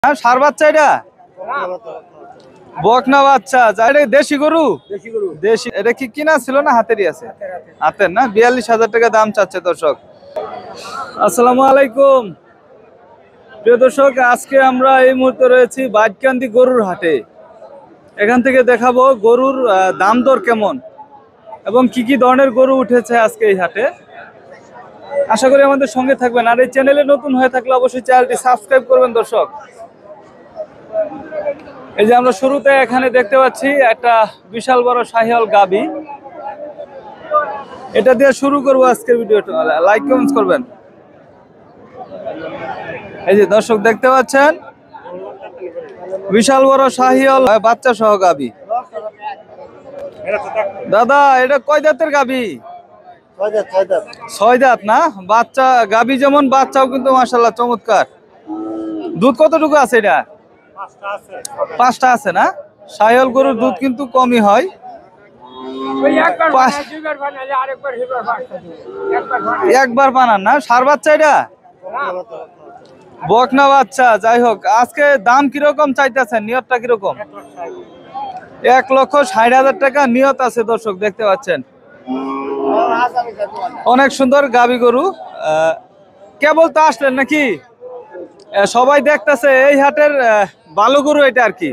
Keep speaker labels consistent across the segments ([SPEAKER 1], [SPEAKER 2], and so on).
[SPEAKER 1] হ্যাঁ, ষাঁড় বাচ্চা এটা বকনা বাচ্চা এটা দেশি গরু। দেশি এটা কি কিনা ছিল না হাতেরই আছে? হাতের না। ৪২,০০০ টাকা দাম চাচ্ছে দর্শক। আসসালামু আলাইকুম প্রিয় দর্শক, আজকে আমরা এই মুহূর্তে রয়েছি বাইটকান্দি গরুর হাটে। এখান থেকে দেখাবো গরুর দাম দর কেমন এবং কি কি ধরনের গরু উঠেছে আজকে এই হাটে। আশা করি আমাদের সঙ্গে থাকবেন। আর এই চ্যানেলে নতুন হয়ে থাকলে অবশ্যই চ্যানেলটি সাবস্ক্রাইব করবেন দর্শক। এই যে আমরা শুরুতে এখানে দেখতে পাচ্ছি একটা বিশাল বড় শাহিওয়াল গাবি। এটা দিয়ে শুরু করবো আজকের ভিডিওটা। লাইক কমেন্টস করবেন। এই যে দর্শক দেখতে পাচ্ছেন বিশাল বড় শাহিওয়াল বাচ্চা সহ গাবি। দাদা এটা কয় দাঁতের গাবি? 6 দাঁত না? বাচ্চা গাবি যেমন বাচ্চাও কিন্তু মাশাআল্লাহ চমৎকার। দুধ কতটুকু আছে এটা? 5টা আছে না? শাহিওয়াল গরুর দুধ কিন্তু কমই হয়। একবার বানান না? ষাঁড় বাচ্চা এটা বকনা বাচ্চা। যাই হোক, আজকে দাম কিরকম চাইতেছেন? নিয়তটা কিরকম? 1,60,000 টাকা নিয়ত আছে দর্শক, দেখতে পাচ্ছেন। অনেক সুন্দর গাবি গরু। কেবল তো আসলেন নাকি? সবাই দেখতেছে এই হাটের ভালো গরু এটা আর কি।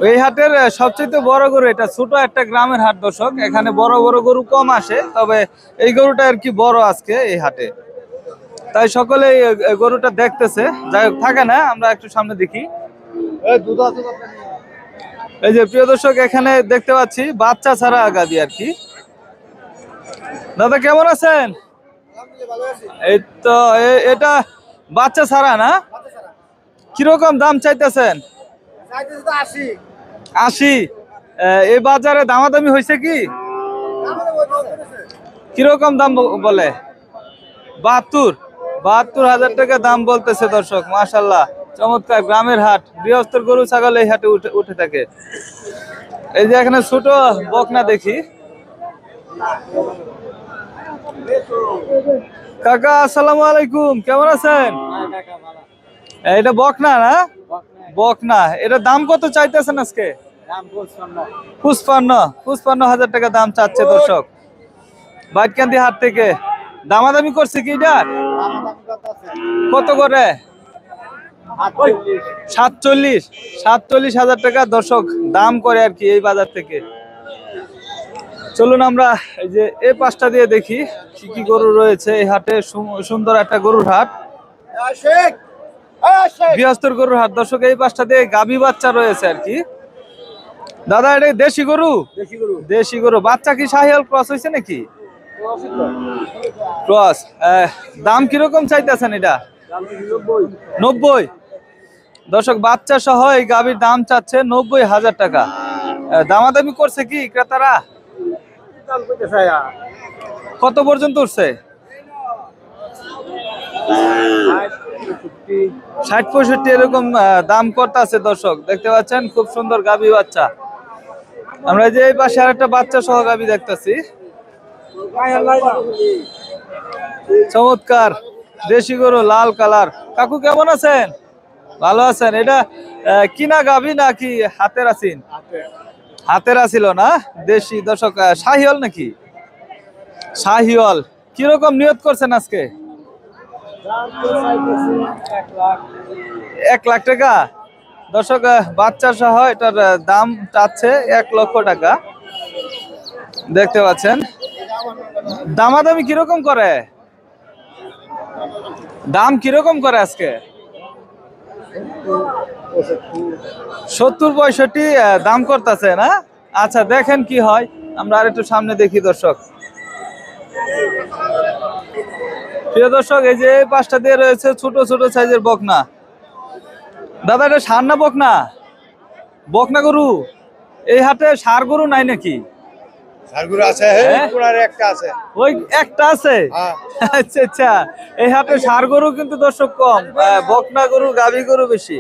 [SPEAKER 1] এই হাটের সবচেয়ে বড় গরু এটা। ছোট একটা গ্রামের হাট দর্শক, এখানে বড় বড় গরু কম আসে, তবে এই গরুটা আর কি বড় আজকে এই হাটে, তাই সকলে গরুটা দেখতেছে। যাই হোক, থাকে না, আমরা একটু সামনে দেখি। এই যে প্রিয় দর্শক, এখানে দেখতে পাচ্ছি বাচ্চা ছাড়া গাবি আর কি। দাদা কেমন আছেন? এই তো এটা বাচ্চা ছাড়া না? কিরকম দাম চাইতেছেন? 80। এই বাজারে দামাদামি হয়েছে কি? কিরকম দাম বলে? 72,000 টাকা দাম বলতেছে দর্শক। মাশাআল্লাহ চমৎকার। গ্রামের হাট, গৃহস্থর গরু ছাগল এই হাটে উঠে থাকে। এই যে এখানে ছোট বকনা দেখি। কাকা আসসালামু আলাইকুম, কেমন আছেন? এটা বকনা না? বকনা। এটা দাম কত চাইতেছেন আজকে? 55,000 টাকা দাম চাচ্ছে দর্শক বাইটকান্দি হাট থেকে। দামাদামি করছে কি এটা? কত করে? 47,000 টাকা দর্শক দাম করে আর কি এই বাজার থেকে। চলুন আমরা এই যে এই পাশটা দিয়ে দেখি কি কি গরু রয়েছে এই হাটে। সুন্দর একটা গরুর হাট, গৃহস্থর গরুর হাট দর্শক। এই পাশটা দিয়ে গাভী বাচ্চা রয়েছে আর কি। দাদা এটা দেশি গরু? দেশি গরু। বাচ্চা কি শাহিওয়াল ক্রস হয়েছে নাকি? ক্রস। দাম কিরকম চাইতেছেন এটা? 90। দর্শক বাচ্চা সহ এই গাভীর দাম চাচ্ছে 90,000 টাকা। দামাদামি করছে কি ক্রেতারা? কত পর্যন্ত উঠছে? 60-65 এরকম দাম করতেছে দর্শক, দেখতে পাচ্ছেন। খুব সুন্দর গাভী বাচ্চা। আমরা যে এই পাশে আরেকটা বাচ্চা সহ গাভী দেখতেছি। চমৎকার দেশি গরু, লাল কালার। কাকু কেমন আছেন? ভালো আছেন? এটা কিনা গাভী নাকি হাতের আছিন? হাতের আছিল না? দেশি দর্শক। শাহিওয়াল নাকি? শাহিওয়াল। কিরকম নিয়ত করছেন আজকে? 1 লাখ টাকা দর্শক। বাচ্চা সহ এটার দাম চাচ্ছে 1 লক্ষ টাকা, দেখতে পাচ্ছেন। দামাদামি কিরকম করে? দাম কিরকম করে আজকে? 70-65 দাম করতেছে না? আচ্ছা, দেখেন কি হয়। আমরা আর একটু সামনে দেখি দর্শক। প্রিয় দর্শক, এই যে এই পাশটা দিয়ে রয়েছে ছোট ছোট সাইজের বকনা। দাদা এটা ষাঁড় না বকনা? বকনা গরু। এই হাটে ষাঁড় গরু নাই নাকি? ওই একটা আছে। আচ্ছা আচ্ছা, এই হাটে ষাঁড় গরু কিন্তু দর্শক কম, বকনা গরু গাভী গরু বেশি।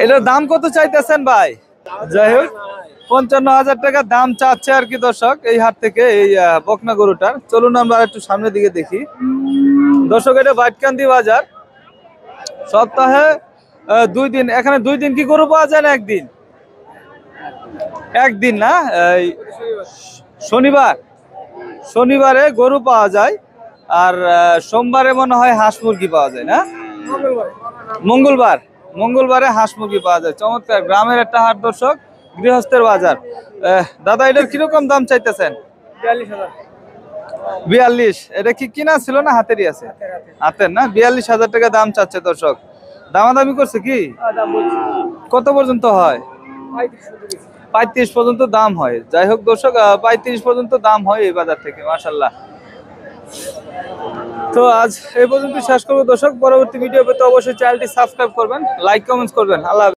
[SPEAKER 1] এটার দাম কত চাইতেছেন ভাই? যাই হোক, 55,000 টাকা দাম চাচ্ছে আর কি দর্শক এই হাট থেকে এই বকনা গরুটার। চলুন আমরা একটু সামনের দিকে দেখি দর্শক। এটা বাইটকান্দি বাজার, সপ্তাহে 2 দিন। এখানে 2 দিন কি গরু পাওয়া যায় না একদিন? একদিন না, এই শনিবার, শনিবারে গরু পাওয়া যায়। আর সোমবারে মনে হয় হাঁস মুরগি পাওয়া যায় না? মঙ্গলবার, মঙ্গলবারে হাঁস মুরগি পাওয়া যায়। চমৎকার, গ্রামের একটা হাট দর্শক, গৃহস্থের বাজার। দাদা এটার কিরকম দাম চাইতেছেন? 42। এটা কি কিনা ছিল না হাতেরই আছে? হাতের না, 42,000 টাকা দাম চাচ্ছে দর্শক। দামাদামি করছে কি? কত পর্যন্ত হয়? 35 পর্যন্ত দাম হয়। যাই হোক দর্শক, 35 পর্যন্ত দাম হয় এই বাজার থেকে, মাশাআল্লাহ। তো আজ এই পর্যন্ত শেষ করবো দর্শক। পরবর্তী ভিডিও পেতে অবশ্যই চ্যানেলটি সাবস্ক্রাইব করবেন, লাইক কমেন্টস করবেন। আল্লাহ হাফেজ।